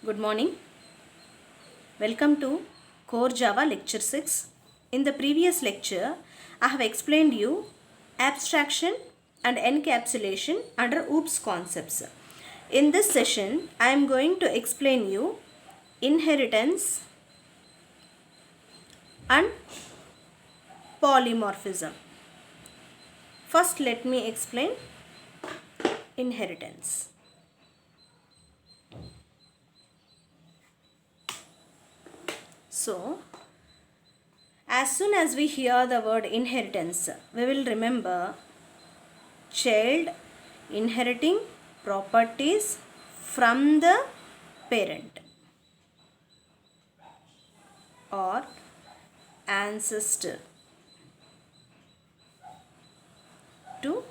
Good morning. Welcome to Core Java Lecture 6. In the previous lecture, I have explained you abstraction and encapsulation under OOPS concepts. In this session, I am going to explain you inheritance and polymorphism. First, let me explain inheritance. So, as soon as we hear the word inheritance, we will remember child inheriting properties from the parent or ancestor. To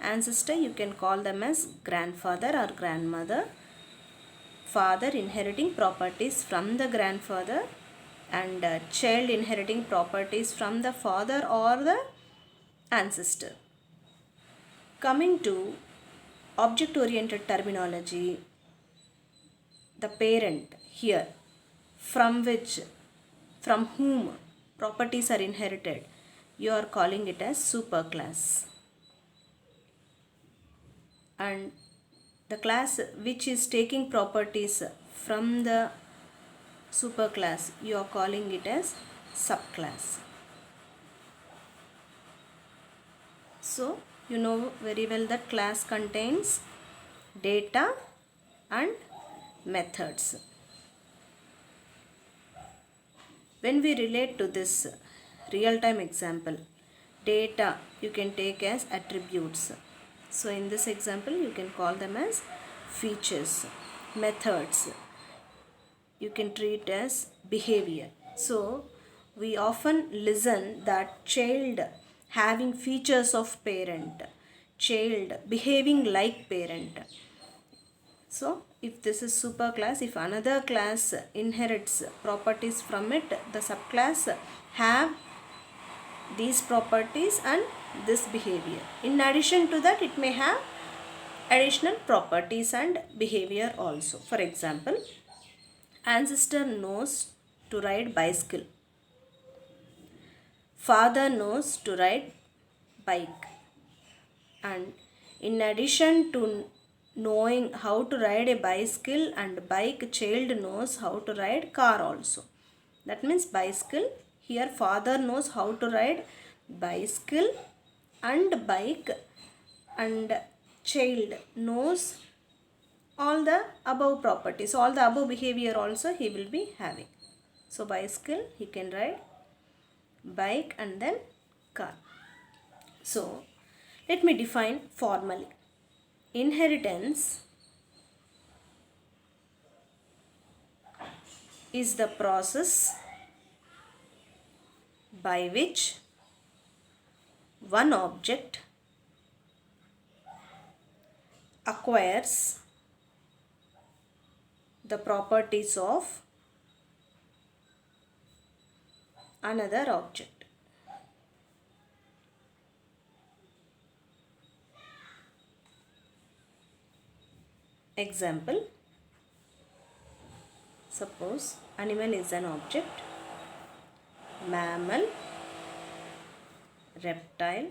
ancestor, you can call them as grandfather or grandmother. Father inheriting properties from the grandfather and child inheriting properties from the father or the ancestor. Coming to object oriented terminology, the parent here from whom properties are inherited, you are calling it as superclass. And the class which is taking properties from the superclass, you are calling it as subclass. So, you know very well that class contains data and methods. When we relate to this real-time example, data you can take as attributes. So, in this example, you can call them as features. Methods you can treat as behavior. So, we often listen that child having features of parent, child behaving like parent. So, if this is superclass, if another class inherits properties from it, the subclass have these properties and this behavior. In addition to that, it may have additional properties and behavior also. For example, ancestor knows to ride bicycle. Father knows to ride bike. And in addition to knowing how to ride a bicycle and bike, child knows how to ride car also. That means bicycle, here father knows how to ride bicycle and bike, and child knows all the above properties, all the above behavior also he will be having. So bicycle he can ride, bike and then car. So let me define formally. Inheritance is the process by which one object acquires the properties of another object. Example, suppose animal is an object, mammal, reptile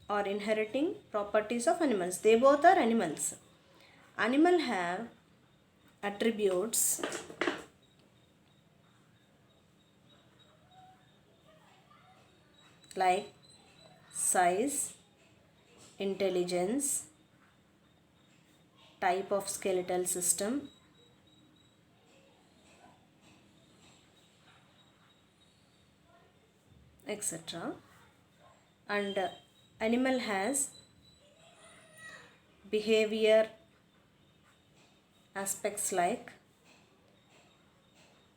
are inheriting properties of animals. They both are animals. Animal have attributes like size, intelligence, type of skeletal system, etc. And animal has behavior aspects like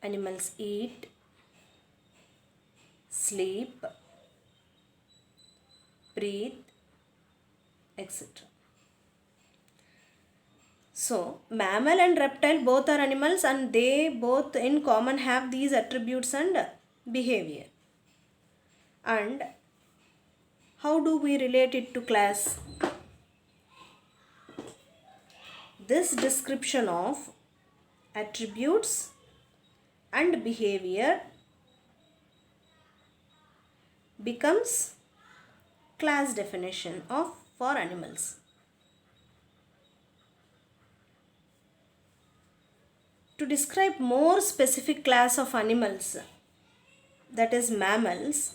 animals eat, sleep, breathe, etc. So, mammal and reptile both are animals and they both in common have these attributes and behavior. And how do we relate it to class? This description of attributes and behavior becomes class definition of for animals. To describe more specific class of animals, that is mammals,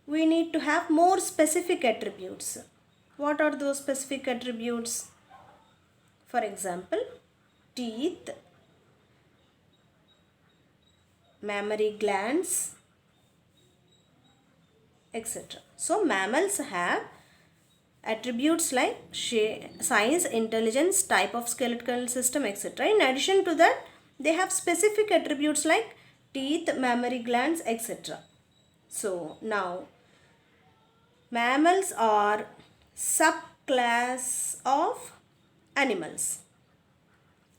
we need to have more specific attributes. What are those specific attributes? For example, teeth, mammary glands, etc. So mammals have attributes like size, intelligence, type of skeletal system, etc. In addition to that, they have specific attributes like teeth, mammary glands, etc. So now mammals are subclass of animals,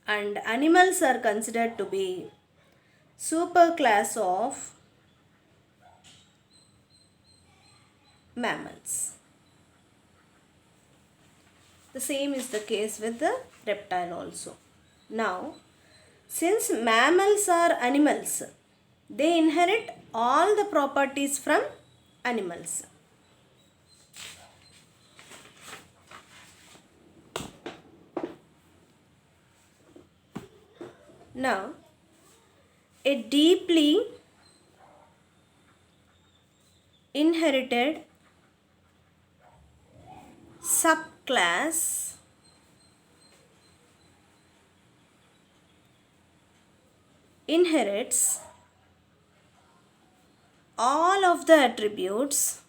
and animals are considered to be superclass of mammals. The same is the case with the reptile also. Now, since mammals are animals, they inherit all the properties from animals. Now, a deeply inherited subclass inherits all of the attributes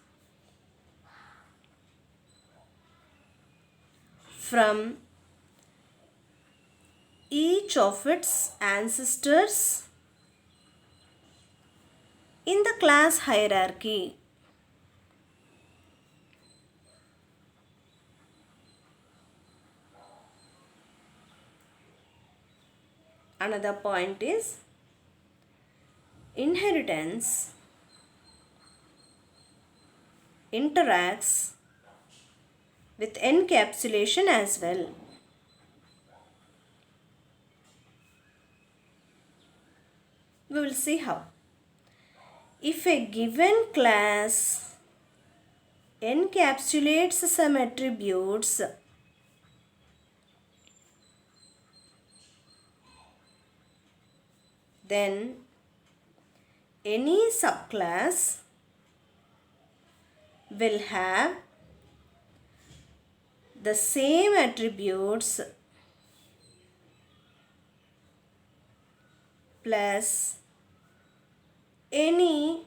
from each of its ancestors in the class hierarchy. Another point is inheritance interacts with encapsulation as well. We will see how. If a given class encapsulates some attributes, then any subclass will have the same attributes plus any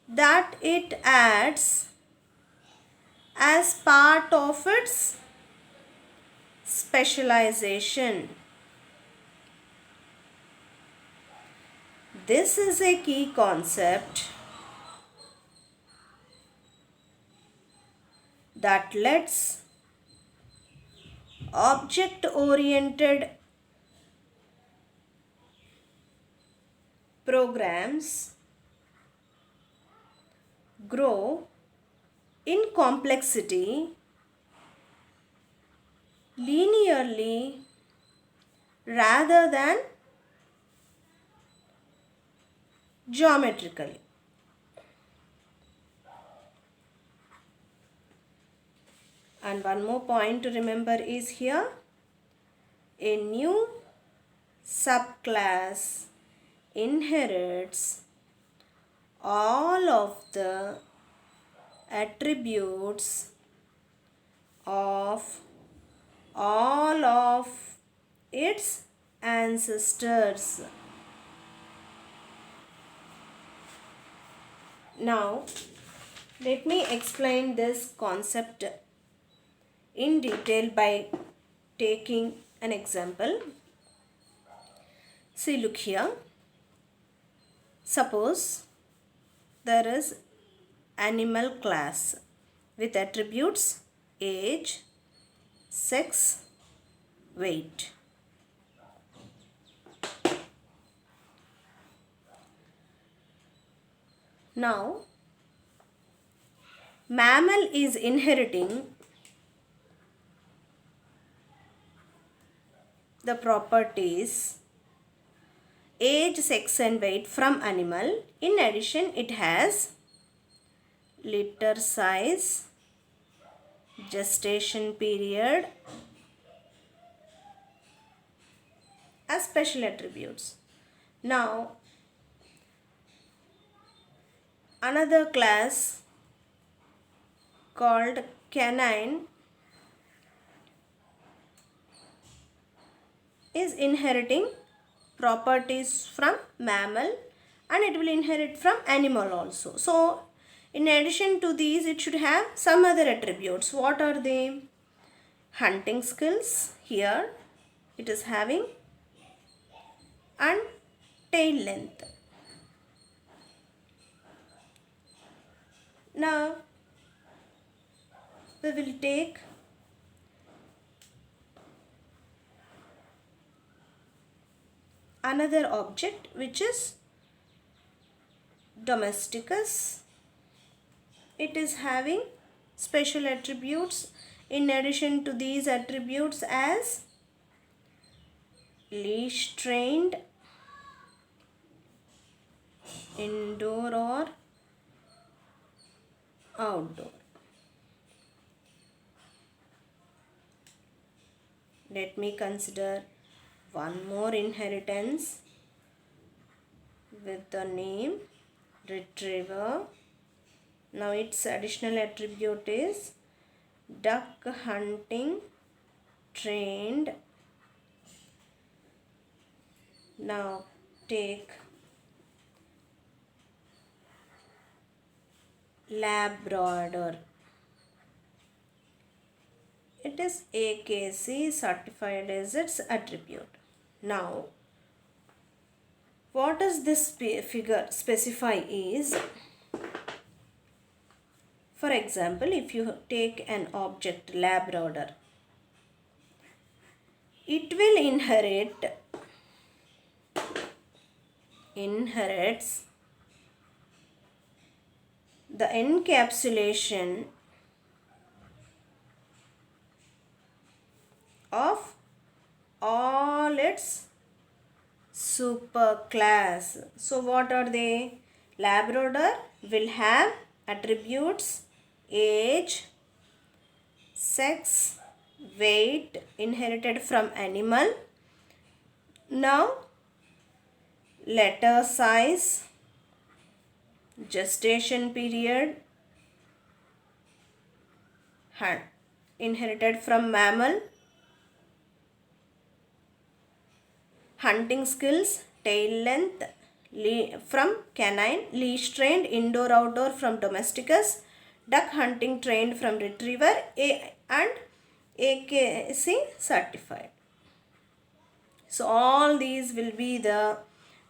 that it adds as part of its specialization. This is a key concept that lets object-oriented programs grow in complexity linearly rather than geometrically. And one more point to remember is here, a new subclass inherits all of the attributes of all of its ancestors. Now, let me explain this concept in detail by taking an example. See, look here. Suppose there is animal class with attributes age, sex, weight. Now, mammal is inheriting the properties age, sex and weight from animal. In addition, it has litter size, gestation period as special attributes. Now, another class called canine is inheriting properties from mammal and it will inherit from animal also. So, in addition to these, it should have some other attributes. What are they? Hunting skills, here it is having, and tail length. Now, we will take another object which is domesticus. It is having special attributes in addition to these attributes as leash trained, indoor or outdoor. Let me consider one more inheritance with the name retriever. Now its additional attribute is duck hunting trained. Now take Labrador. It is AKC certified as its attribute. Now, what does this figure specify is, for example, if you take an object Labrador, it will inherits the encapsulation of all its superclass. So what are they? Labrador will have attributes age, sex, weight inherited from animal. Now letter size, gestation period inherited from mammal, hunting skills, tail length from canine, leash trained, indoor outdoor from domesticus, duck hunting trained from retriever, and AKC certified. So all these will be the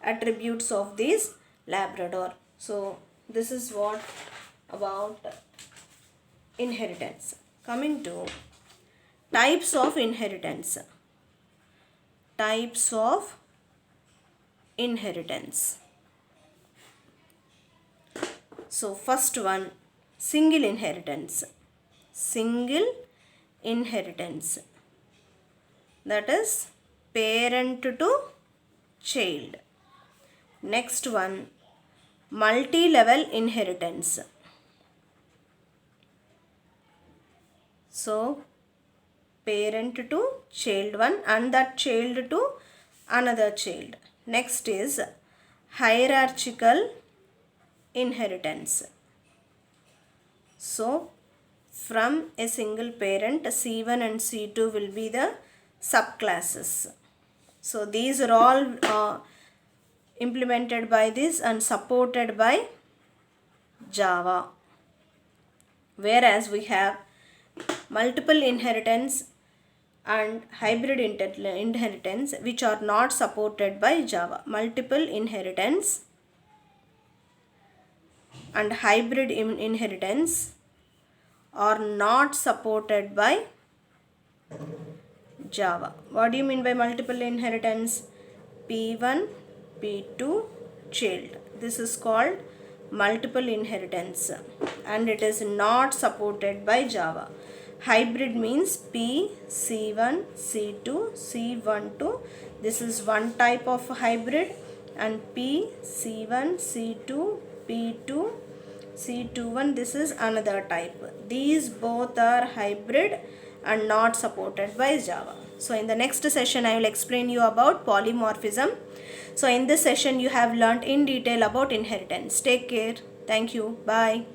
attributes of this Labrador. So this is what about inheritance. Coming to types of inheritance. Types of inheritance. So first one, single inheritance. Single inheritance. That is parent to child. Next one, multi-level inheritance. So parent to child one and that child to another child. Next is hierarchical inheritance. So from a single parent, C1 and C2 will be the subclasses. So these are all implemented by this and supported by Java. Whereas we have multiple inheritance and hybrid inheritance which are not supported by Java. Multiple inheritance and hybrid inheritance are not supported by Java. What do you mean by multiple inheritance? P1, P2, child. This is called multiple inheritance and it is not supported by Java. Hybrid means P, C1, C2, C12. This is one type of hybrid, and P, C1, C2, P2, C21, this is another type. These both are hybrid and not supported by Java. So in the next session I will explain you about polymorphism. So in this session you have learnt in detail about inheritance. Take care. Thank you. Bye.